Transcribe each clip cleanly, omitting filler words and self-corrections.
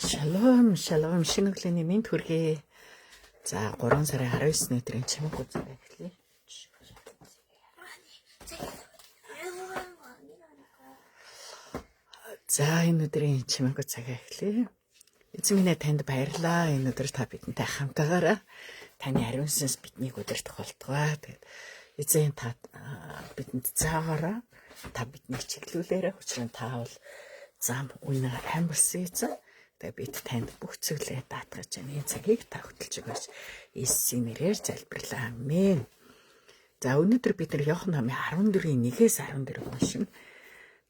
Шалом, шалом, шинэ өглөөний мэнд хүргэе. За 3 сарын 19-ний өдрийн чимэг үзэг эхлэе. За энэ өдрийн чимэг үзэг эхлэе. Эзэн минь танд баярлалаа. Энэ өдөр та бидэнтэй хамтаагаараа таны ариун сүнс биднийг удирдах болтугай. Тэгээд эзэн та бидэнд заагаараа та биднийг чиглүүлээрэ. Учир нь та бол зам үнэ амьдсан эзэн. Тэгээд бид танд бүх зүйлээ даатгаж байна. Энэ цагийг та хөтөлж өгөөч. Иесусийн нэрээр залбирлаа. Амен. За өнөөдөр бид нар Иохан номын 14-1-ээс 14 уншина.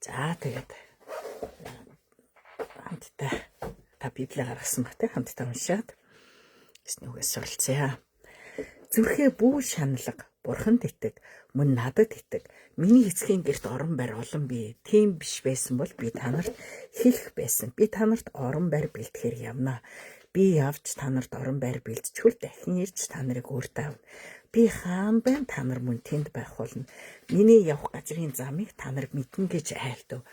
За тэгээд хамтдаа та Библийг гаргасан бат хамтдаа уншаад эснийгээс суралцъя. Зүрхээ бүү шаналга, бурханд итэг, мөн надад итэг. Миний эцгийн гэрт орон байр олон бий. Тийм биш байсан бол би танарт хэлэх байсан. Би танарт орон байр бэлтгэхээр явна. Би явж танарт орон байр бэлтжүүл дахин ирж та нарыг өөртөө авна. Би хаан байна, та нар мөн тэнд байх болно. Миний явах газрын замыг та нар мэднэ гэж айлдав.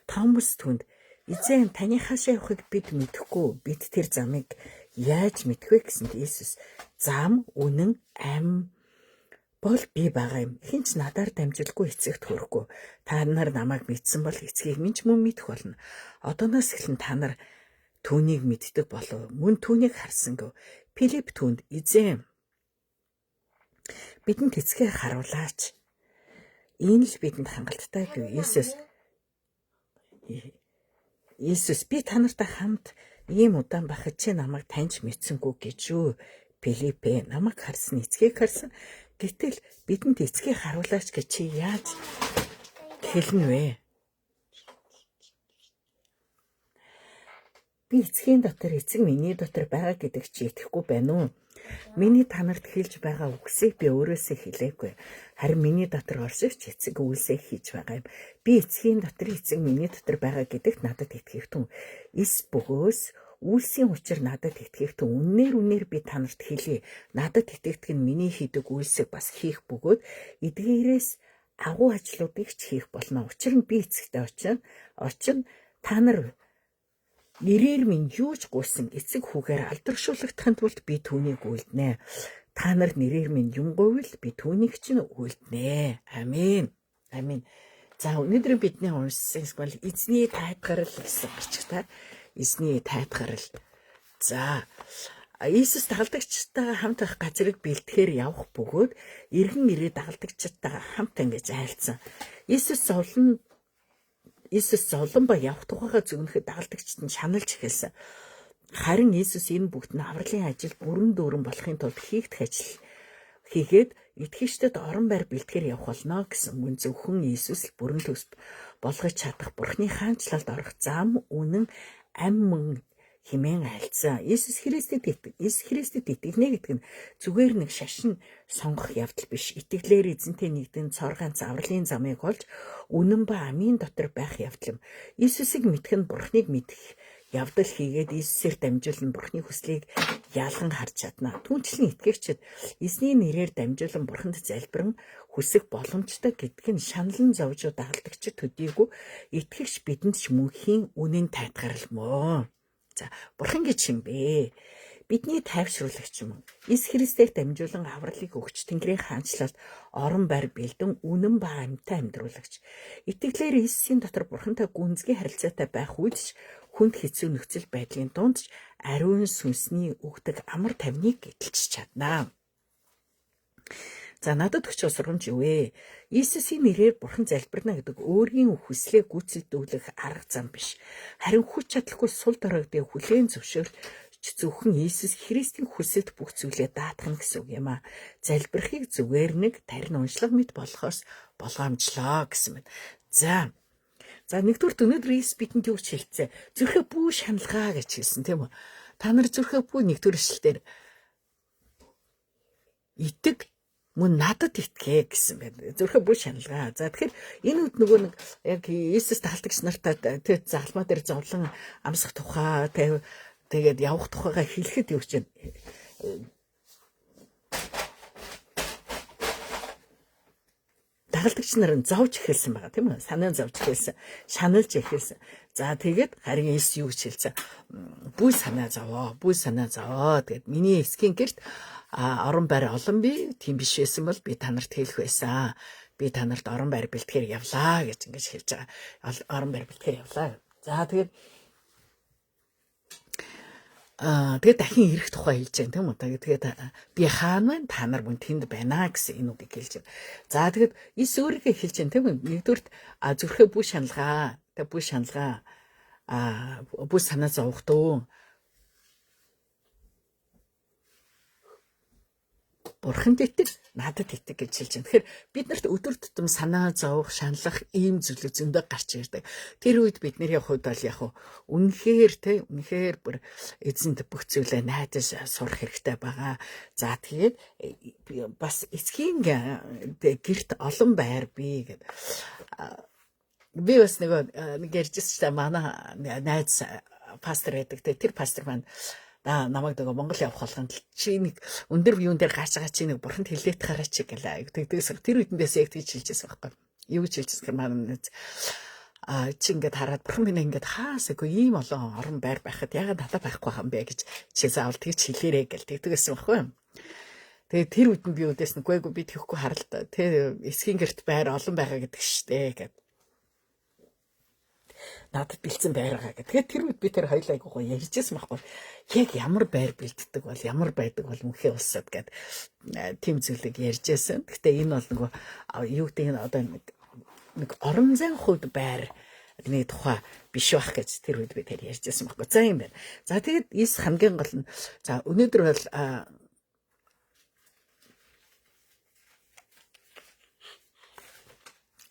Томас түнд эзэн таны хаашаа явахыг бид мэдэхгүй. Бид тэр замыг яаж мэдэх вэ гэсэнд Иесус зам, үнэн, ам бол би байгаа юм. Хинч надаар дамжуулгүй эцэгт хүрэхгүй. Та нар намайг мэдсэн бол эцгийг минь ч мөн мэдэх болно. Одооноос эхлэн та нар түүнийг мэддэг болов. Мөн түүнийг харсан гэв. Филипп түнд эзэн бидэнд эцгээ харуулаач. Энэ л бидэнд хангалттай гэв. Иесус би та нартай хамт ийм удаан байхад чи намайг таньж мэдсэнгүү гэж юу? Филипп намайг харсан, эцгийг харсан. Гэтэл бидэнд эцгийг харуулаач гэж чи яаж хэлнэ вэ? Би эцгийн дотор, эцэг миний дотор байгаа гэдэг чи итгэхгүй байна уу? Миний танарт хэлж байгаа үгсийг би өөрөөсөө хэлээгүй. Харин миний дотор оршиж эцэг үйлсээ хийж байгаа юм. Би эцгийн дотор, эцэг миний дотор байгаа гэдэгт надад итгэхтэн. Эс бөгөөс үйлсийн учир надад итгэхтэн. Үнээр би танарт хэлье. Надад итгэдэг нь миний хийдэг үйлсийг бас хийх бөгөөд эдгээрээс агуу ажлуудыг ч хийх болно. Учир нь би эцэгтэй очино та нар нэрээр минь юу ч гуйсан эцэг хүүгээр алдаршуулгахын тулд би түүнийг үйлдэнэ. Та нар нэрээр минь юм говьл би түүнийг чинь үйлдэнэ. Амен. Амен. За өнөөдөр бидний уншсан эсвэл эзний тайлгарал гэсэн гарчтай. Эзний тайлгарал. За Иесус дагалдагчтайгаа хамт байх газрыг бэлтгэхээр явах бөгөөд эргэн ирээд дагалдагчтайгаа хамт ингэж айлцсан. Иесус зовлон ба явах тухайга зөгнөхөд дагалдагчид нь шаналж эхэлсэн. Харин Иесус энэ бүгд нь авралын ажил бүрэн дүүрэн болохын тулд хийгдэх ажил хийгээд итгэгчдэд орон байр бэлтгэхээр явах болно гэсэн. Мөн зөвхөн Иесус л бүрэн төс болгож чадах Бурхны хаанчлалд орох зам, үнэн, ам мөн химэн айлцсан. Иесус Христэд итгэнэ гэдэг нь зүгээр нэг шашин сонгох явдал биш. Итгэлээр эзэнтэй нэгдэн цор ганц авралын замыг олж үнэн ба амийн дотор байх явдал юм. Иесусыг мэдэх нь Бурхныг мэдэх явдал хийгээд Иесусээр дамжуулан Бурхны хүслийг ялган харж чадна. Түүнчлэн итгэгчид эзний нэрээр дамжуулан Бурханд залбирэн хүсэх боломжтой гэдг нь шаналн зовж дагалдагчид төдийгүй итгэгч бидэнд ч мөнхийн үнэн тайлгарал мөн. За Бурхан гэж юм бэ? Бидний тайвшруулагч юм. Иес Христээр дамжуулан авралыг өгч Тэнгэрийн хаанчлалд орон байр бэлдэн үнэн ба амьтаа амьдруулагч. Итгэлээр Иесусийн дотор Бурхантай гүнзгий харилцаатай байх үед ч хүнд хэцүү нөхцөл байдлын дунд ч ариун сүнсний өгдөг амар тайвныг эдэлж чаднаа. За надад өгч сургамж юу вэ? Иесусийн нэрээр Бурхан залбирна гэдэг өөрийн хүслээ гүйцэтгүүлэх арга зам биш. Харин хүч чадалгүй сул доройгдыг хүлээн зөвшөөрч зөвхөн Иесус Христийн хүсэлд бүх зүйлээ даатгах гэсэн үг юм а. Залбирахыг зүгээр нэг тарин уншлага мэт болохоос болгоомжлоо гэсэн мэт. За нэгдүгээр өнөөдөр Иесус бидэнд юу ч хэлцээ. Зүрхээ бүү шаналгаа гэж хэлсэн тийм үү? Та нар зүрхээ бүү нэгдүгээр эшлэлээр итэг мөн надад итгэ гэсэн байна. Зүрхээ бүү шаналгаа. За тэгэхээр энэ үед нөгөө нэг яг Иесус дагалдагч нартай тэгээд залмаа дээр зовлон амсах тухай тэгээд явах тухайга хэлэхэд юу гэж байна? дагалдагч нар нь зовж эхэлсэн байгаа тийм үү? Санаа зовж эхэлсэн. Шаналж эхэлсэн. За тэгээд харин Есүс юу гэж хэлсэн? Бүх санаа зовоо. Тэгээд миний эсхийн гэрт орон байр олон би тийм биш байсан бол би та нарт хэлэх байсан. Би та нарт орон байр бэлтгэхээр явлаа гэж ингэж хэлж байгаа. Орон байр бэлтгэхээр явлаа. За тэгээд дахин ирэх тухай хэлж байна тийм үү? Тэгээд би хаана байна? Та нар мөн тэнд байна гэсэн энэ үгийг хэлж байна. За тэгээд Ис өөрийгөө хэлж байна тийм үү? Нэгдүгürt зүрхээ бүх шаналгаа. Бүх санаа зовох дөө. Бурханд итэг, надад итэг гэж хэлж байна. Тэгэхээр биднэрт өдөр тутам санаа зовох, шаналлах ийм зүйлүүд зөндөө гарч ирдэг. Тэр үед бидний хувьд бол үнэхээр бүр эзэнт бүх зүйлээ найдаж сурах хэрэгтэй байгаа. За тэгээд бас эцгийн гэрт олон байр бий гэдэг. Би бас нэг ярьжсэн ч манай найз пастор байдаг. Тэр пастор маань намайг нөгөө Монгол явах болгонд чи нэг өндөр юун дээр гаач байгаа чи нэг бурханд хэлээд хараа чи гэлээ. Тэгдээс тэр үдэндээс яг тэгж хэлжсэн байхгүй. Юу гэж хэлжсэн маань чи ингээд хараад бурхан минь ингээд хаасаагүй ийм олон орон байр байхад ягаад надад байхгүй юм бэ гэж чи заавал тэгж хэлээрэй гэл тэгдэгсэн байхгүй. Тэгээ тэр үдэнд би үдээс нүггүй би тэхгүй харалта. Тэ эсхийн гэрт байр олон байгаа гэдэг штэ гэд. Надад бэлдсэн байр байгаа гэх. Тэгэхээр тэр үед би тэр хоёлаа айгуу ярьжсэн байхгүй. Яг ямар байр бэлддэг бол ямар байдаг бол мөнхийн улсад гэд тийм зүйлийг ярьжсэн. Гэхдээ энэ бол нөгөө юу гэдэг нь одоо нэг орон зайн хувьд байр нэг тухай биш байх гэж тэр үед би тэр ярьжсэн байхгүй. За юм байна. За тэгээд Ис хамгийн гол нь за өнөөдөр бол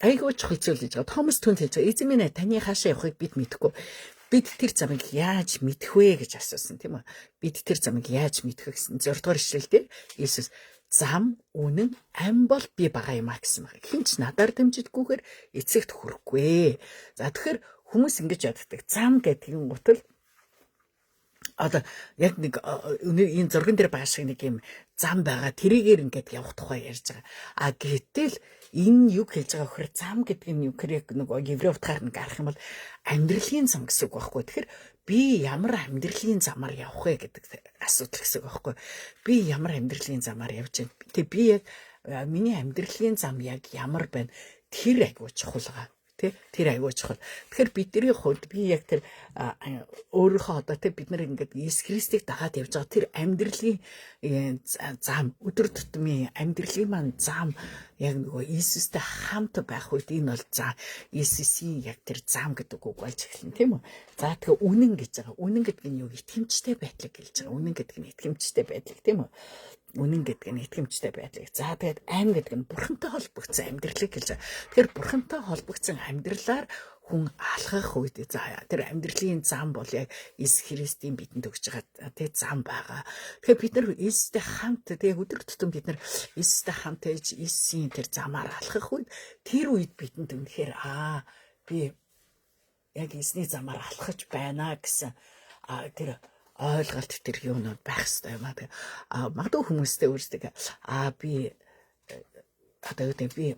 айгуу чухал зүйл гэж байгаа. Томас түнд хэлж байгаа. Эзэн минь таны хаашаа явахыг бид мэдэхгүй. Бид тэр замыг яаж мэдэх вэ гэж асуусан тийм үү? Бид тэр замыг яаж мэдэх вэ гэсэн 6 дугаар ишлэлдээ Иесус зам, үнэн, ам бол би байгаа юм а гэсэн байна. Хинч надаар дэмждэггүйгээр эцэгт хүрэхгүй. За тэгэхээр хүмүүс ингэж яддаг. Зам гэдэг юм утал одоо яг нэг энэ зурган дээр байгаа шиг нэг юм зам байгаа. Тэрийгээр ингээд явах тухай ярьж байгаа. Гэтэл энэ юу хэлж байгаа вөхөр зам гэдэг нь юу гэхээр нэг еврей утгаар нэг арах юм бол амьдралын зам гэсэн үг байхгүй. Тэгэхээр би ямар амьдралын замаар явах вэ гэдэг асуудал гэсэн үг байхгүй. Би ямар амьдралын замаар явж байна. Тэг би яг миний амьдралын зам яг ямар байна? Тэр айгуу чухал байгаа. Тэр айгуу чухал. Тэгэхээр бидний хувьд би яг тэр өөрийнхөө одоо бид нар ингээд Иесус Христийг дагаад явж байгаа тэр амьдралын зам өдөр тутмын амьдралын маань зам яг нөгөө Иесустэй хамт байх үед энэ бол за Иесусийн яг тэр зам гэдэг үг болж эхэлнэ тийм үү. За тэгээ үнэн гэж байгаа. Үнэн гэдэг нь юу? Итгэмжтэй байдлыг хэлж байгаа. Үнэн гэдэг нь итгэмжтэй байдлыг тийм үү. Үнэн гэдэг нь итгэмжтэй байдлыг. За тэгээд ам гэдэг нь бурхантай холбогдсон амьдралыг хэлж байгаа. Тэгэхээр бурхантай холбогдсон амьдралаар хүн алхах үед за тэр амьдралын зам бол яг Иесус Христийн бидэнд өгч байгаа тэг зам байгаа. Тэгэхээр бид нар Иесустэй хамт тэг өдөр тутам бид нар Иесустэй хамт ээж Иесусийн тэр замаар алхах үед тэр үед бидэнд үнэхээр би яг Иесусний замаар алхаж байна гэсэн тэр ойлголт тэр юунод байх хэрэгтэй юм аа. Магадгүй хүмүүстэй өөрсдөө би одоо юу гэдэг би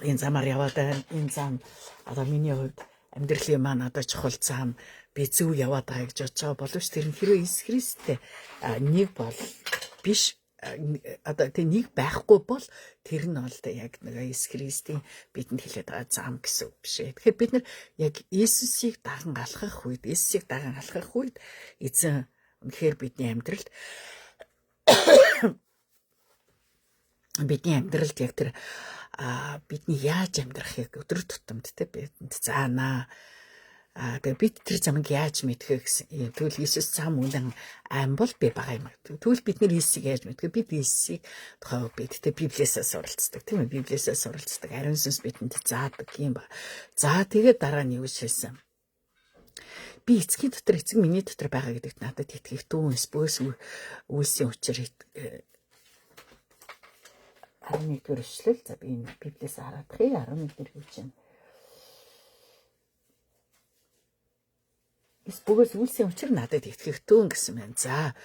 энэ замаар яваад байна. Энэ зам одоо миний хувьд амьдралын маань одоо чухал зам би зөв яваад байгаа гэж бодож байгаа боловч тэр нь хэрвээ Иесус Христтэй нэг бол биш одоо тэг нэг байхгүй бол тэр нь бол яг нэг Иесус Христийн бидэнд хэлээд байгаа зам гэсэн үг биш ээ. Тэгэхээр бид нар яг Иесусыг даган алхах үед эзэн үнэхээр бидний амьдралд яг тэр бидний яаж амьдрахыг өдөр тутамд те бидэнд заанаа. Тэгээ бид тэр замыг яаж мэдэх вэ гэсэн. Тэгвэл Иесус зам үнэн ам бол би байгаа юм. Тэгвэл бид нэр Иесусыг яаж мэдэх вэ? Бид Иесусыг тухай бидтэй Библиэсээ суралцдаг тийм үү? Библиэсээ суралцдаг. Ариун сүнс бидэнд заадаг юм ба. За тэгээд дараа нь юу шилсэн? Би эцгийн дотор эцэг миний дотор байгаа гэдэгт надад итгэх түүнс бөөс үйлсийн учир 11-р ишлэл. За би энэ Библиэсээ хараад 11-р юу чинь. Бөгөөс үйлсийн учир надад итгэх төөн гэсэн байна. За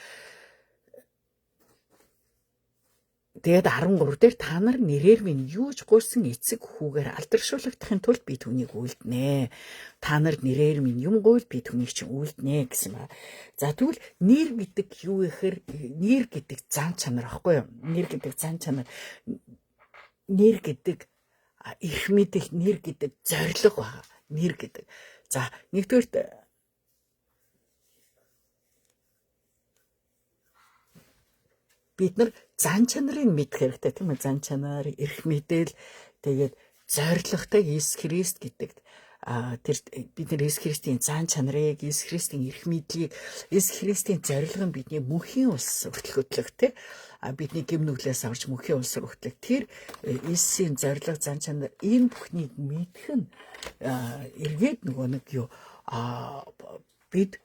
Тэгээд 13 дээр та нар нэрээр минь юуж гуйсан эцэг хүүгээр алдаршуулгадахын тулд би түүнийг үлднэ. Та нар нэрээр минь юм гуйл би түүнийг чинь үлднэ гэсэн ба. За тэгвэл нэр гэдэг юу гэхээр нэр гэдэг зан чанар аахгүй юу? Нэр гэдэг зан чанар, нэр гэдэг эрх мэдэл, нэр гэдэг зориг байна. Нэр гэдэг. За нэгдүгээр бид нар зан чанарыг мэдэх хэрэгтэй тийм үү? Зан чанар, эрх мэдэл, тэгээд зоригтой Иесус Христ гэдэг тэр бид нар Иесус Христийн зан чанарыг, Иесус Христийн эрх мэдлийг, Иесус Христийн зориг нь бидний мөнхийн улс хүртэл хөтлөх тийм бидний гэм нүглээс авч мөнхийн улс руу хөтлөх тэр Иесусийн зориг, зан чанар энэ бүхнийг мэдэх нь эргээд нөгөө нэг юу бид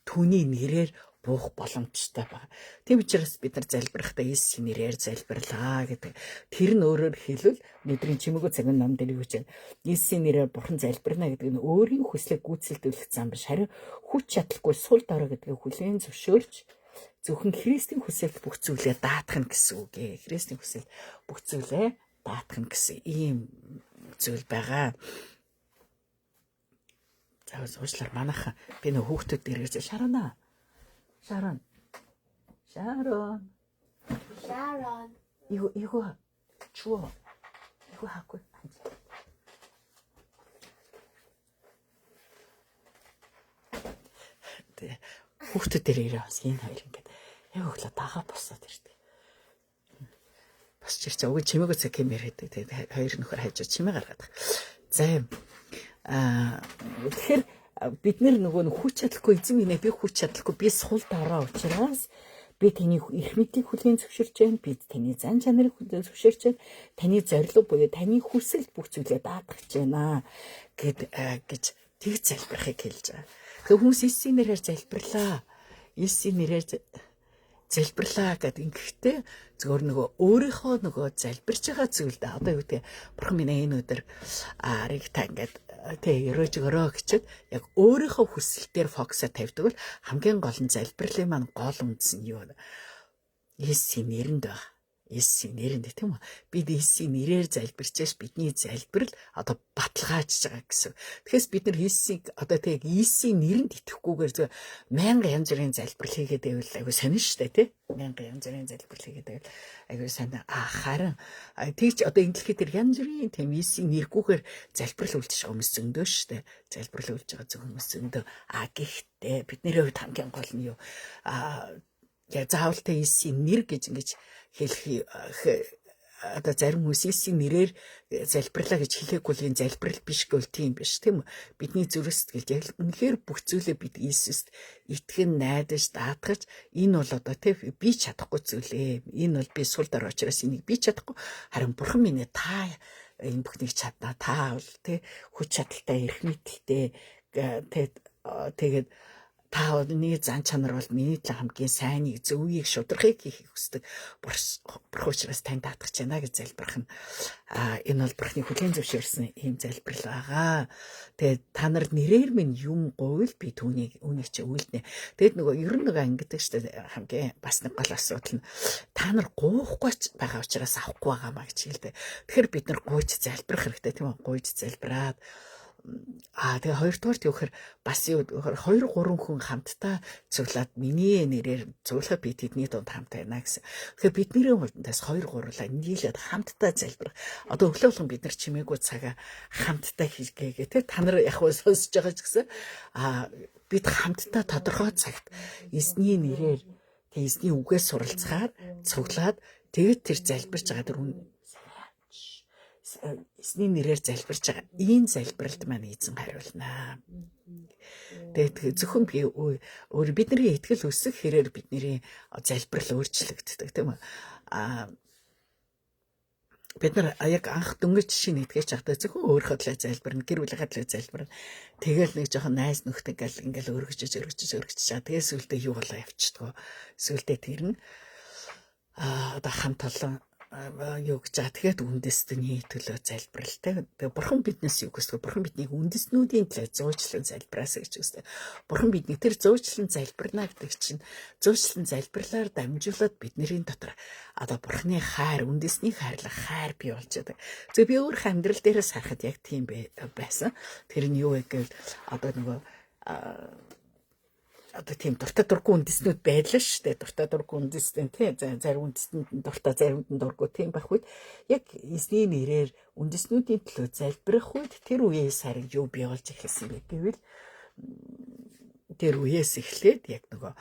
түүний нэрээр буух боломжтой байна. Тийм учраас бид нар залбирахдаа Иесусийн нэрээр залбирлаа гэдэг. Тэр нь өөрөөр хэлбэл өдрийн чимээгөө цагийн ном дээр юу гэж байна? Иесусийн нэрээр бурхан залбирна гэдэг нь өөрийн хүслийг гүйцэлдүүлэх зам биш. Харин хүч чадалгүй сул дорой гэдгийг хүлээн зөвшөөрч зөвхөн Христийн хүсэлд бүх зүйлээ даатгах нь гэсэн үг ээ. Христийн хүсэлд бүх зүйлээ даатгах нь гэсэн ийм зүйл байгаа. За уучлаарай манайхан би нөх хүүхдүүд дээрээс шаранаа. Шарон. 이거 주워. 이거 하고 앉아. 네. хүүхдүүдээр ирээс энэ хоёр ингээд яг өглөө дагаа босоод ирдэг. Босч ирч өгөө чимээгөө цаг хэмээр хэдэг. Тэгээд хоёр нөхөр хайж чимээ гаргаад. За тэгэхээр бид нөгөө хүч чадалгүй эзэн минь би хүч чадалгүй би сул дараа учраас би таны эрх мэдлийг хүлээн зөвшөөрч байна. Би таны зан чанарыг хүлээн зөвшөөрч байна. Таны зориг буюу таны хүсэл бүх зүйлээ даатгах байна гэж тэг залбирахыг хэлж байгаа. Тэг хүмүүс Иесусийн нэрээр залбирлаа. Иесусийн нэрээр залбирлаа гэдэг ингэхдээ зөвөр нөгөө өөрийнхөө нөгөө залбирч байгаа зүйлдээ одоо юу гэдэг бурхан минь энэ өдөр ариг та ингээд тэг өрөөж өрөө гэчихэд яг өөрийнхөө хүсэл дээр фокусаа тавьдаг бол хамгийн гол нь залбирлын маань гол үндэс нь юу вэ? Иесусийн нэрэнд байна. Иесусийн нэрэнд тийм үү? Бид Иесусийн нэрээр залбирчээс бидний залбирал одоо баталгаажж байгаа гэсэн. Тэгэхээр бид нар Иесусийг одоо тэг Иесусийн нэрэнд итгэхгүйгээр зөв мянган янз бүрийн залбирал хийгээд байвал айгүй сонин штэ тий? Мянган янз бүрийн залбирал хийгээд байвал айгүй сонин. Харин тэгж одоо инглихээр тэр янз бүрийн тийм Иесусийн нэргүүгээр залбирал үлдэж байгаа хүмүүс зөндөө штэ. Залбирал үлдэж байгаа хүмүүс зөндөө. Гэхдээ бидний хувьд хамгийн гол нь юу? Яг заавалтай Иесусийн нэр гэж ингэж хэлэх одоо зарим хүмүүс Иесусийн нэрээр залбирлаа гэж хэлэхгүй л энэ залбирал биш гэвэл тийм биш тийм үү? Бидний зүрх сэтгэлд яг үнэхээр бүх зүйлээ бид Иесуст итгэн найдаж даатгаж энэ бол одоо тийм би чадахгүй зүйлээ. Энэ бол би сул дор учраас энийг би чадахгүй. Харин бурхан минь та энэ бүхнийг чадна. Та бол тийм хүч чадалтай эрх мэдэлтэй тэгээд та одны зан чанар бол миний хамгийн сайныг зөвийг шударгыг хийхийг хүсдэг бурхан учраас тань даатгах байна гэж залбирх нь энэ бол бурханы хүлээн зөвшөөрсөн ийм залбирал байгаа. Тэгээд та нар нэрээр минь юм гуйл би түүнийг үнийг чи үйлдэнэ. Тэгээд нөгөө ер нь нөгөө ингэдэг штэ хамгийн бас нэг гол асуудал нь та нар гуухгүй байгаа учраас авахгүй байгаа маа гэж хэлдэг. Тэгэхээр бид нар гуйж залбирх хэрэгтэй тийм үү? Гуйж залбираад тэгээ хоёрдугаар түүхээр бас юу 2 3 хүн хамтдаа цуглаад миний нэрээр цуглахад би тэдний дунд хамт байна гэсэн. Тэгэхээр бидний хувьдаас 2 3-лаа нийлээд хамтдаа залбирах. Одоо өглөө болгон бид нар чимээгүй цагаа хамтдаа хийгээ гэх та нар яг уу сонсож байгаа ч гэсэн бид хамтдаа тодорхой цагт эзний нэрээр эзний үгээс суралцахаар цуглаад тэгээд тэр залбирч байгаа тэр эзний нэрээр залбирч байгаа энэ залбиралд маань эзэн хариулнаа. Тэгээд зөвхөн би өөр бидний итгэл өсөх хэрээр бидний залбирал өөрчлөгддөг тийм үү? Бид нар яг анх дөнгөж жишээ нэтгэж чаддаг зөвхөн өөрийнхөө төлөө залбирна, гэр бүлийнхээ төлөө залбирна. Тэгэл нэг жоохон найз нөхдөг ингээл өргөж чаа. Тэгээд сүултээ юу болоо явчихдаг. Сүултээ тэрнэ одоо хамт олон юу гэж тэгээд үндэстний төлөө залбиралтай. Тэгээ бурхан биднээс юу гэсдэг? Бурхан биднийг үндэстнүүдийн төлөө зуучлан залбираасаа гэж үстэй. Бурхан бидний тэр зуучлан залбирна гэдэг чинь зуучлан залбирлаар дамжуулаад бидний дотор одоо бурханы хайр, үндэсний хайр бий болж байгаа. Тэгээ би өөр амьдрал дээрээс харахад яг тийм байсан. Тэр нь юу вэ гэвэл одоо нөгөө одоо тийм дуртай дургүй үндэстнүүд байлаа шүү дээ. Дуртай дургүй үндэстэн тийм зарим үндэстэнд дуртай, заримд нь дургүй тийм байх үед яг эзний нэрээр үндэстнүүдийн төлөө залбирах үед тэр үеэс харин юу бий болж эхэлсэн бэ гэвэл тэр үеэс эхлээд яг нөгөө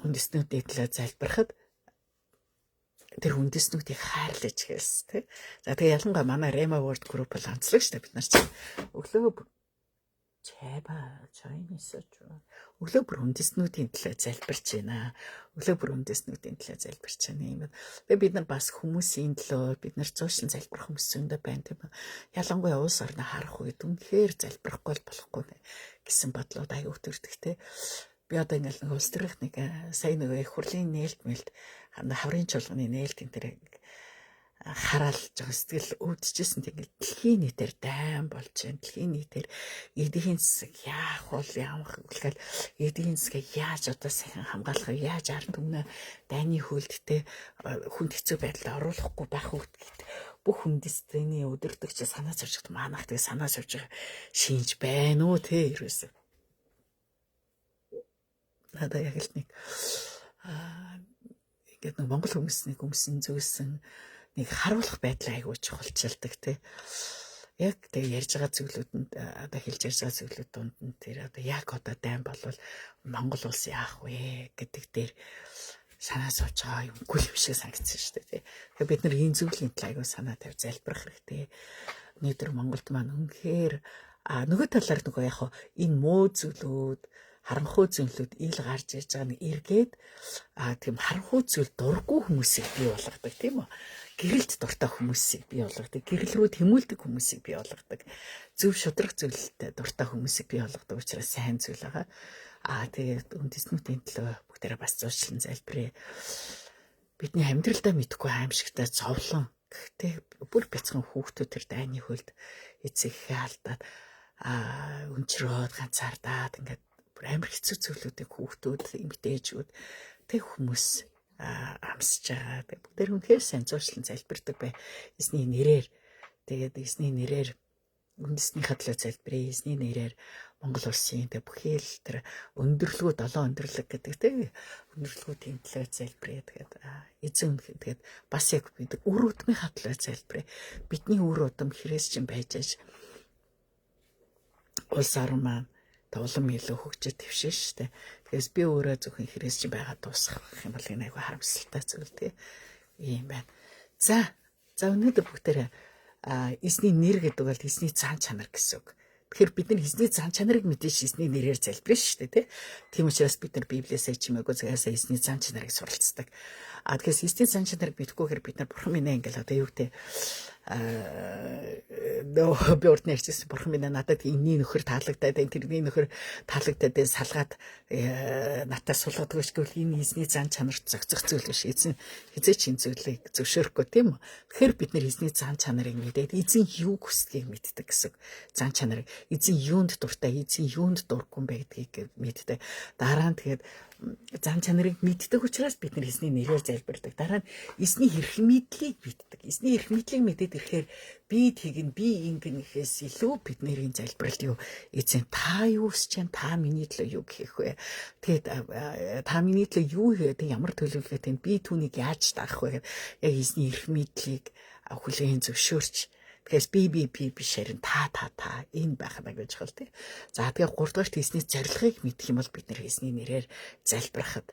үндэстнүүдийн төлөө залбирахад тэр үндэстнүүдийг хайрлаж эхэлсэн тийм. За тэгээ ялангуяа манай Rema World Group бол онцлог шүү дээ. Бид нар чинь өглөө өглөө бүр үндэстнүүдийн төлөө залбирч байна. Өглөө бүр үндэстнүүдийн төлөө залбирч байна. Тэгээ бид нар бас хүмүүсийн төлөө бид нар зуушлан залбирх хүмүүс зөндөө байна тийм үү. Ялангуяа улс орноо харах үед үнэхээр залбирахгүй болохгүй гэсэн бодлоод аяг өвтөрдөг те. Би одоо ингээл нэг улс төрөх нэг сайн нэг их хурлын нээлт мэлт хаврын чуулганы нээлт энэ тэр хараал жоо сэтгэл өвдөжсэн тэгээд дэлхийн нийтээр дайм болж байна. Дэлхийн нийтээр эдийн засаг яах бол ямах гэвэл эдийн засгийг яаж одоо сайн хамгаалах вэ? Яаж ард түмнээ дайны хөлдтэй хүнд хэцүү байдалд оруулахгүй байх үү гэд бүх үндэстний өдөртөгч санаа зовжигт маанах тэгээ санаа зовж байгаа шинж байна уу те ерөөсөө. Надаа яг л нэг ингээд нэг монгол хүмүүсийн зүйлсэн нэг харуулах байдлаа айгуу чухалчилдаг тий. Яг тэгээ ярьж байгаа зүйлүүдэнд одоо хэлж ярьж байгаа зүйлүүд дунд нь тэр одоо яг одоо дайм болвол Монгол улс яах вэ гэдэг дээр санаа зовж байгаа юмгүй юм шиг санагдсан шүү дээ тий. Тэгээ бид нар энэ зүйлийн талаар айгуу санаа тавьж залбирах хэрэгтэй. Өнөөдөр Монголд маань үнэхээр нөгөө талаар нөгөө яг энэ муу зүйлүүд харанхуй зүйлүүд ил гарч ирж байгаа нэг эргээд тийм харанхуй зүйл дургүй хүмүүсийг бий болгодог тийм үү. Гэрэлт дуртай хүмүүсийг бий болгодог. Гэрэл рүү тэмүүлдэг хүмүүсийг бий болгодог. Зөв шудраг зүйлтэй дуртай хүмүүсийг бий болгодог учраас сайн зүйл байгаа. Тэгээд үндэстнүүдийн төлөө бүгдээрээ бас зуучлан залбирая. Бидний амьдралдаа мэдхгүй аимшигтай зовлон гэхдээ бүр бяцхан хүүхдүүд тэр дайны хөлд эцэгхээ алдаад өнчрөөд ганцаардаад ингээд амар хэцүү зүйлүүдийг хүүхдүүд, эмэгтэйчүүд тэг хүмүүс амсж байгаа. Тэг бүгдээр үнэхээр сайн зуучлан залбирдаг бай. Эзний нэрээр тэгээд эзний нэрээр үндэснийхээ төлөө залбирая. Эзний нэрээр Монгол улсын тэг бүхий л тэр өндөрлгөө 7 өндөрлөг гэдэг тэг өндөрлгүүдийн төлөө залбирая. Тэгээд эзэн тэгээд бас яг бид үр удмынхаа төлөө залбирая. Бидний үр удам хэрэгс чинь байж аж улс орн маань улам илүү хөгжиж твшин штэ. Тэгээс би өөрөө зөвхөн хэрэгс чинь байгаа дуусгах юм бол энэ айгүй харамсалтай зүйл тий. Ийм байна. За өнөөдөр бүгдээрээ эзний нэр гэдэг бол эзний цаан чанар гэсэн үг. Тэгэхээр бид нар эзний цаан чанарыг мэдээж эзний нэрээр залбирна штэ тий. Тийм учраас бид нар Библиэсээ чимээгүй цагаасаа эзний цаан чанарыг суралцдаг. Тэгээс эзний цаан чанарыг мэдхгүйгээр бид нар бурхан минь ингээл одоо юу гэдэг би урд нь ярьжсэн бурхан минь надад энэний нөхөр таалагдаад тэрний нөхөр таалагдаад салгаад натаа сулгадаг гэж гэвэл энэ эзний зан чанарт зохицох зүйл биш. Эзэн хизээч энэ зүйлийг зөвшөөрөхгүй тийм үү. Тэгэхээр бид нар эзний зан чанарыг мэдээд эзэн юу хүсдгийг мэддэг гэсэн. Зан чанарыг эзэн юунд дуртай, эзэн юунд дургүй бэ гэдгийг мэддэг. Дараа нь тэгээд зан чанарыг мэддэг учраас бид нар эзний нэрээр залбирдаг. Дараа нь эзний эрх мэдлийг мэддэг. Эзний эрх мэдлийг мэдээд ирэхээр би тэгнэ, би ингэнэ гэхээс илүү бидний залбиралд юу эзэн та юу хүсэж байна? Та миний төлөө юу гэх вэ? Тэгээд та миний төлөө юу хийгээд ямар төлөвлөгөөтэй тань би түүнийг яаж даах вэ гэдэг яг эзний эрх мэдлийг хүлээн зөвшөөрч тэгээс би биш харин та энэ байх нь гэж хэл тий. За тэгээ 3 дугаарт эзний зорилгыг мэдэх юм бол бид нэр эзний нэрээр залбирахад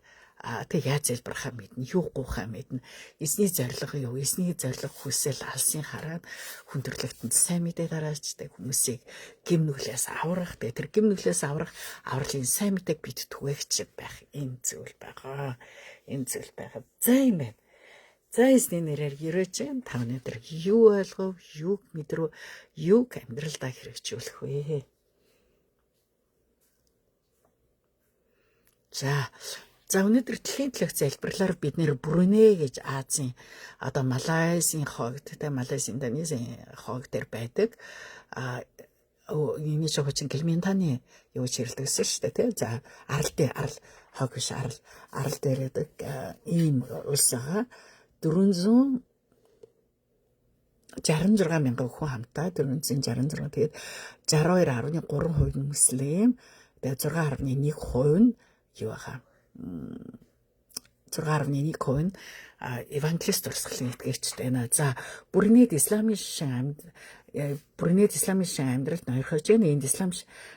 тэг яаж залбирахаа мэднэ, юу гуйхаа мэднэ. Эзний зорилго юу? Эзний зорилго хүсэл алсын хараад хүндрэлтэнд сайн мэдээ дарааж тэг хүмүүсийг гим нүглээс аврах, тэр гим нүглээс аврах авралын сайн мэдээг бид түгээгч байх энэ зүйл байгаа. Энэ зүйл байгаа. За юм байна. За эзний нэрээр ерөөж та өнөөдөр юу ойлгов, юуг мэдрв, юуг амьдралдаа хэрэгжүүлэх вэ? За За өнөөдөр дэлхийн төлөөх залбирлаар бид нэр Бруней гэж Азийн одоо Малайзийн хогт тэ Малайз Индонезийн хог дээр байдаг энэ жохочин Калимантаны юу чирлдэгсэн шүү дээ тий. За арал хог биш арал дээр байдаг ийм улс байгаа 466 мянган хүн хамтаа 466 тэгээд 62.3% нь муслим тэгээд 6.1% нь юу байгаа 6.1% нь евангелист урсгалын итгэгчтэй байна. За Брунейд исламын шин амьдралд ноёрхож байна. Энд ислам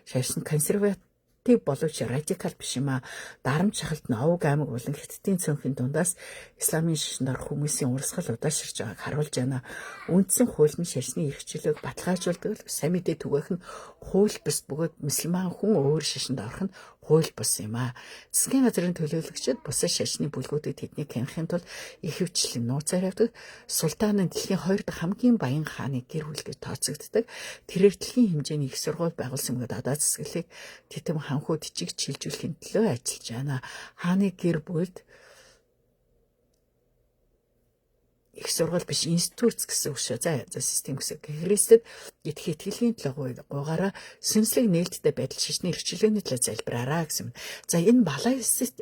шашин консерватив боловч радикал биш юм а. Дарамт шахалт нь овг аймаг болон Хятадын цөөнхийн дундаас исламын шашинд орох хүмүүсийн урсгал удаашрж байгааг харуулж байна. Үндсэн хууль нь шашны эрхчлөөг баталгаажуулдаг. Сайн мэдээ түгээх нь хууль бус бөгөөд мусульман хүн өөр шашинд орох нь хууль бус юм а. Засгийн газрын төлөөлөгчид бусад шашны бүлгүүдэд тэднийг хянахын тулд их хвчлэн нууцаар явдаг. Султан нь дэлхийн 2 дахь хамгийн баян хааны гэр бүл гэж тооцогддог. Тэрээр дэлхийн хэмжээний их сургууль байгуулсан гэдэг одоо засаглалыг тэтэм ханхууд чиг чилжүүлэхийн төлөө ажиллаж байна. Хааны гэр бүлд их сургууль биш институт гэсэн үг шүү. За систем гэсэн. Христэд итгэх итгэлгийн төлөө гуйгаараа сүнслэг нээлттэй байдал шашны эрхчлөөний төлөө залбираараа гэсэн. За энэ Малайзд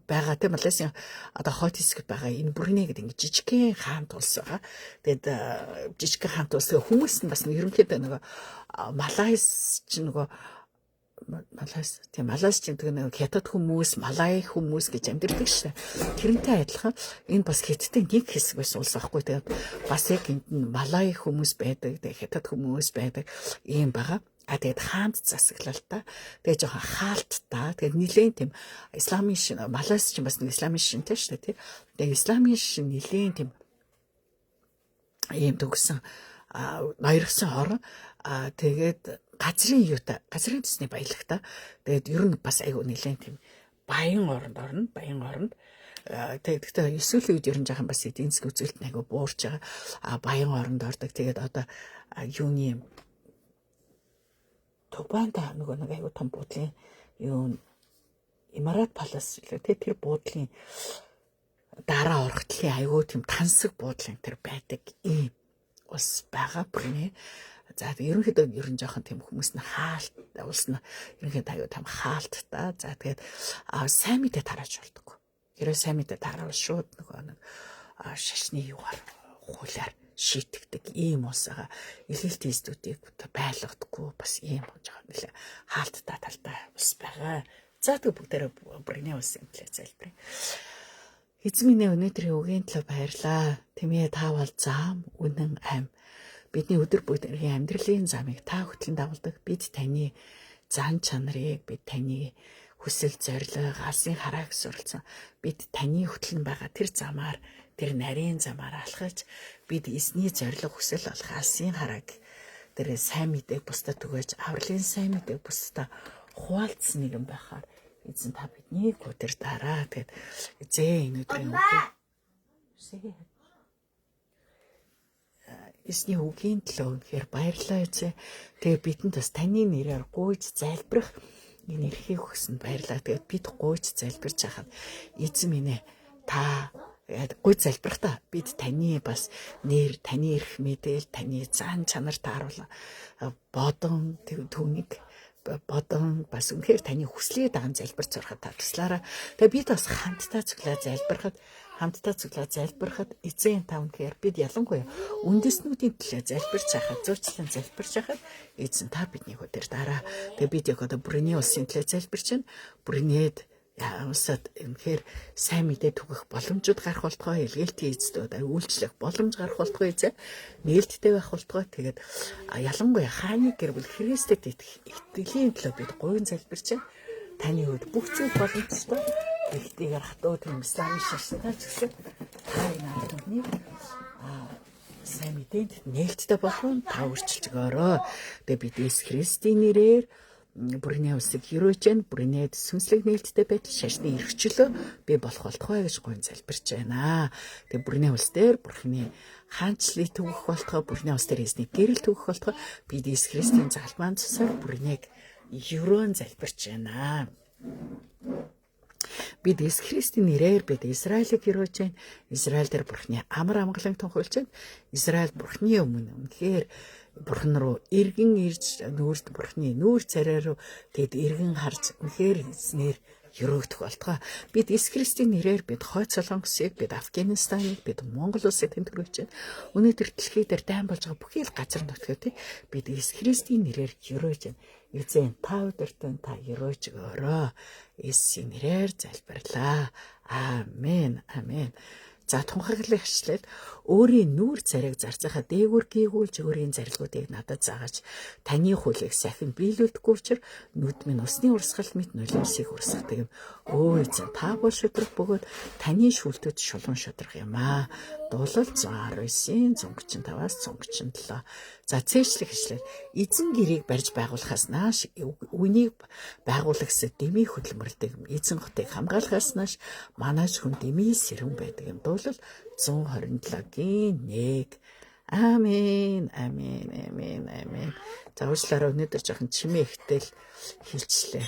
байгаа те Малайзын одоо хот хэсэгт байгаа энэ Бруней гэдэг ингэ жижигхэн хаант улс байгаа. Тэгээд жижигхэн хаант улс хүмүүс нь бас ерөнхийдөө нөгөө Малайз ч нөгөө Малайз ч гэдэг нэг хятад хүмүүс, малай хүмүүс гэж амьдэрдэг шээ. Тэрнтэй адилхан энэ бас хятадын нэг хэсэг байсан улс аахгүй. Тэгээд бас яг энд нь малай хүмүүс байдаг, тэгээд хятад хүмүүс байдаг ийм байгаа. Тэгээд хаанд засаглалтаа. Тэгээд жоохон хаалттай. Тэгээд нилээн тийм исламын шин Малайз ч бас нэг исламын шинтэй шүү дээ, тий. Тэгээд исламын шин нилээн тийм ийм төгсөн ноёрхсон орон тэгээд газрын юутай газрын төсний баялагтай тэгээд ер нь бас айгүй нэлээд тийм баян оронд тэгээд эсвэл үед ер нь жаахан бас эдийн засгийн үзүүлэлт айгүй буурч байгаа баян оронд ордог. Тэгээд одоо юуны Тубанда нөгөө нэг айгүй том буудлын юу Имарат Палас гэдэг тэр буудлын дараа орхтлын айгүй тийм тансаг буудлын тэр байдаг ийм ус байгаа Бруней. За ерөнхийдөө ер нь жоохон тийм хүмүүс нь хаалт улс нь ерөнхийдөө аюу там хаалттай. За тэгээд сайн мэдээ тарааж болдог. Хэрвээ сайн мэдээ тараавал шууд нөгөө нэг шашны юугаар хуулиар шийтгдэг ийм улс байгаа. Илгэлт институтыг байлгадаггүй бас ийм жоохон нэлээ хаалттай талтай улс байгаа. За тэгээд бүгдээрээ Бруней улсын төлөө залбирая. Эзэн минь өнөөдрийн үгийн төлөө баярлаа. Тэмээ та бол зам, үнэн, амь. Бидний өдөр бүгдийн амьдралын замыг та хөтлөн дагуулдаг. Бид таны зан чанарыг, бид таны хүсэл зорилго, алсын харааг суралцсан. Бид таны хөтлөн байгаа тэр замаар, тэр нарийн замаар алхаж, бид эзний зорилго хүсэл болох алсын харааг тэр сайн мэдээг бусдад түгээж, авралын сайн мэдээг бусдад хуваалцсан нэгэн байхаар эзэн та биднийг удирдаарай. Тэгээд эзэн энэ өдрийн үгийг эзний үгийн төлөө үнэхээр баярлалаа эзэн. Тэгээ бидэнд бас таны нэрээр гуйж залбирах энэ эрхийг өгсөнд баярлалаа. Тэгээд бид гуйж залбирч хахад эзэн минь та гуйж залбирахдаа бид таны бас нэр, таны эрх мэдэл, таны зан чанар тааруулан бодон түүнийг бодон бас үнэхээр таны хүслийг даан залбирч сурахад та туслаараа. Тэгээ бид бас хамтдаа залбирахад эзэн та үнэхээр бид ялангуяа үндэснүүдийн төлөө залбирч байхад зурчлан залбирч байхад эзэн та биднийг удирдаарай. Тэгээ бид яг одоо Бруней улсын төлөө залбирч байна. Брунейд улсад үнэхээр сайн мэдээ түгэх боломжууд гарах болтгой, илгээлтийн эзэдүүд үйлчлэх боломж гарах болтгой эзэн. Нээлттэй байх болтгой. Тэгээд ялангуяа хааны гэр бүл Христэд итгэлийн төлөө бид гуйн залбирч байна. Таны хувьд бүх зүйл боломжтой. Ихтэйгээр хатуу тийм исламын шашинтай ч гэсэн та энэ албаны сайн мэдээнд нээлттэй болох та үрчилж өгөөрэй. Тэгээ бид Иесус Христийн нэрээр Бруней улсыг хөрөөж байна. Брунейд сүнслэг нээлттэй байдал шашны эрхчлөө би болох болтугай гэж гуйн залбирч байна. Тэгээ Бруней улс дээр Бурхны хаанчлалыг төгөх болтугай, Бруней улс дээр эзний гэрэл төгөх болтугай бид Иесус Христийн залбаан цусаар Брунейг ерөөн залбирч байна. Бид Есүс Христийн нэрээр бид Израилийг хөрөөж байна. Израиль дээр Бурхны амар амгалан тунхаглаж байна. Израиль Бурхны өмнө үнэхээр Бурхан руу эргэн ирж нүүрт Бурхны нүүр царай руу тэгэд эргэн харж үнэхээр эзнэр өрөөгдөх болтгоо. Бид Есүс Христийн нэрээр бид Хойд Солонгосыг, бид Афганистаныг, бид Монгол улсыг тэмдэглэж байна. Өнөөдөр дэлхий дээр дайн болж байгаа бүхий л газар нутгуудыг бид Есүс Христийн нэрээр өрөөж байна. Эзэн та өдөртөө та өрөөж өгөөрэй. Есүсийн нэрээр залбирлаа. Амен. Амен. За тунхаглах хэвшлэл өөрийн нүүр царайг зарцахаа дээгүүр гүйгүүлж өөрийн зарилгуудыг надад заагаж таны хуулийг сахин биелүүлдэггүй учраас нүд минь усны урсгал мэт нулимсыг урсгадаг юм. Өө эзэн та бол шудраг бөгөөд таны шүлтэд шулуун шудраг юм аа. Дуулал 119-ийн 135-аас 137. За цээжлэх хэвшлэл эзэн гэрийг барьж байгуулахаас нааш үнийг байгуулагс дэмий хөдөлмөрлөдөг эзэн хотыг хамгаалахаас нааш манайч хүн дэмий сэрүүн байдаг юм. Дуулал 127-гийн 1. Амен. Амен. Амен. Амен. За уучлаарай өнөөдөр жоохон чимээ ихтэл хэлчлээ.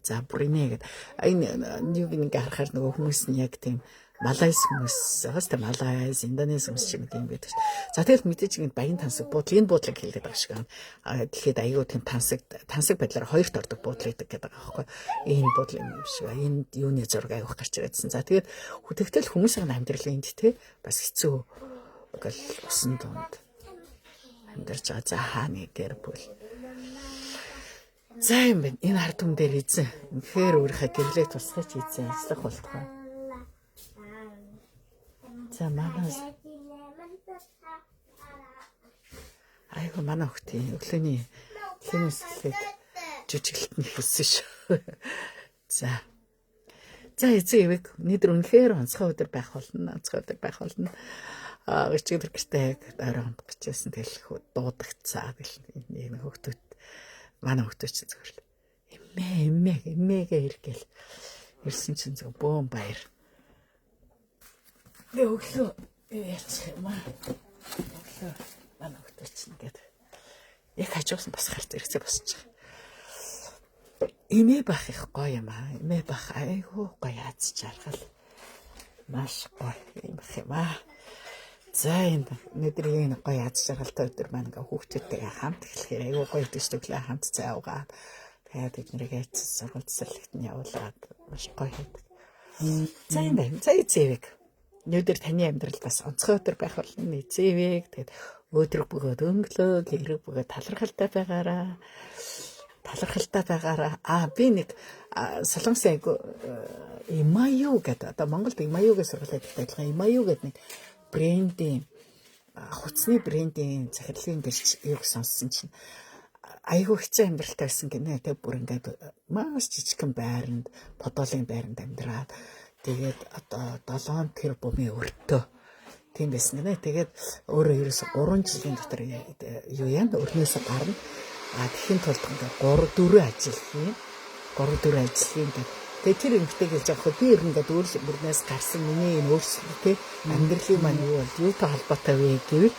За бүрийнэ гэдэг. Энэ юуг ингээ харахаар нөгөө хүмүүс нь яг тийм Малайс хүмүүс, хөөс Малайс, Индонез хүмүүс ч юм байдаг. За тэгэл мэдээж ингэ баян тансаг буудлын энэ буудлыг хэлээд байгаа шиг байна. Тэгэхэд аюу тийм тансаг байдлаар хоёрт ордог буудлыг гэдэг байгаа байхгүй. Энэ буудлын юм шиг. Энд юуны зураг аюух гарч ирээдсэн. За тэгээд хөтөгтөл хүмүүсийн амьдралын энд те бас хэцүү гэл усан донд амьдарч байгаа. За хааны гэр бүл. За юм байна. Энэ ард түмэн дээр эзэн. Үнэхээр өөрийнхөө гэрлээ тусгаж эзэн ажиллах болтугай. За манаас айгу манай хөхтийн өглөөний хэмсэлээд жижиглэлтний хэлсэн шүү. За эзэн ивэг өнөөдөр үнэхээр онцгой өдөр байх болно. Өчигдөр гэртээ орой хонд гिचсэн тэгэл дуудагцаа гэл нэг хөхтөд манай хөхтөд чинь зөвхөн эмээгээ иргээл ирсэн чинь зөв бөөм баяр. Өглөө яачих юм аа. Өглөө манай хөхтөд чинь ингээд яг хажуусан бас гарч ирэхээ босч байгаа. Эмээ бах их гоё юм аа. Эмээ бах айгуу гоё яаж чаргал. Маш гоё юм бах юм аа. За энэ өнөөдрийн гоё яаж чаргалтай өдөр маань ингээ хүүхдүүдтэйгээ хамт эхлэхээр айгуу гоё дэвшлэглээ хамт цайвгаад тэгээд эднэрийг сургууль цэцэрлэгт нь явуулаад маш гоё байдаг. За энэ байна. За эцэвэг. Өнөөдөр таны амьдрал бас онцгой өдөр байх болно. Эцэвэг тэгээд өөдрөг бөгөөд өнгөлөө, гэрэг бөгөөд талархалтай байгаараа. Би нэг солонгосын айгу Имаю гэдэг одоо Монголд Имаюгийн сургуулиуд адилхан Имаю гэдэг нэг брендийн хуцсны брендийн захирлын гэрч юг сонссон чинь айгу хэцүү амьдралтай байсан гинэ. Тэг бүр ингээд маш жижигхэн байранд, подолын байранд амьдраад тэгээд одоо 7 тэрбумын өртөө тийм байсан гинэ. Тэгээд өөрөө ерөөсө 3 жилийн дотор юу яа өрнөөсө гарна. Тэхийн тулд ингээд 3-4 ажил хийн. 3-4 ажил хийн гэдэг. Тэгээ тэр юмтэй хэлж байгаа хөө би ер нь ингээд өөрөөс гарсан миний энэ өөрчлөлт амьдралын маань юу бол юутай холбоотой вэ гэвэл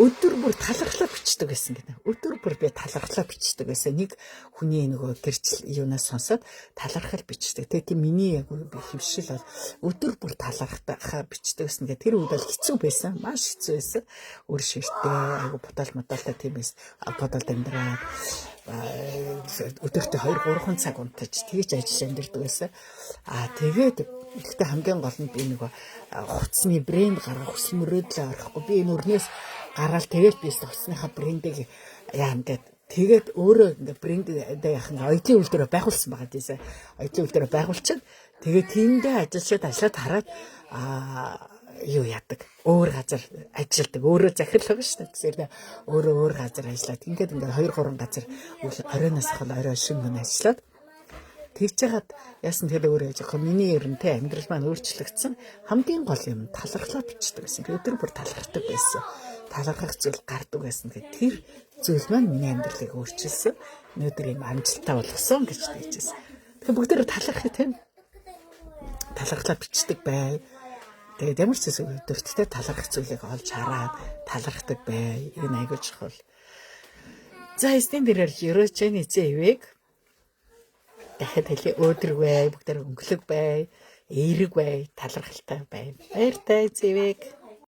өдөр бүр талархлаа бичдэг байсан гэнэ. Өдөр бүр би талархлаа бичдэг байсан. Нэг хүний нөгөө гэрчл юунаас сонсоод талархал бичдэг. Тэгээ тийм миний яг хөвшил бол өдөр бүр талархтайхаа бичдэг байсан. Тэгээ тэр үед бол хэцүү байсан. Маш хэцүү байсан. Өөр ширтээ айгу бодол модолтой тийм эс бодолд амьдраад өдөртөө 2-3 цаг унтаж тэгж ажил амьдэрдэг байсан. Тэгээд гэхдээ хамгийн гол нь би нөгөө хуцсны брэнд гаргах хүсэл мөрөөдлөө орохгүй. Би энэ өрнөөс гараал тэгээд би хуцсныхаа брендийг яам тэгээд өөрөө ингээ брендээ яхан оюутны үйлдвэрээ байгуулсан байгаа тийм. Оюутны үйлдвэрээ байгуулчаад тэгээд тэндээ ажиллаад хараад юу яадаг. Өөр газар ажилдаг. Өөрөө захирал байгаа шүү дээ. Тэгэхээр өөр газар ажиллаад ингээд 2-3 газар оройноос хол орой шимэн ажиллаад тэгж жагаад яасан тэр өөрөө яж байгаа. Миний ерөнтэй амьдрал маань өөрчлөгдсөн. Хамгийн гол юм талархлаа бичдэг байсан. Өдөр бүр талархдаг байсан. Талархах зүйл гардаг байсан. Тэр зүйл маань миний амьдралыг өөрчилсөн. Өнөөдөр юм амжилттай болгосон гэж хэлжсэн. Тэгэхээр бүгдээр талархах тийм. Талархлаа бичдэг бай. Тэгээд ямар ч зүйл өдөртөө талархах зүйлийг олж хараад талархдаг бай. Энэ айгуу чухал. За эзэн дээрээр ерөөж эзэн ивэг дахиад хэлээ өөдрөг бай, бүгдээр өнгөлөг бай, эерэг бай, талархалтай бай. Баяртай зэвэг.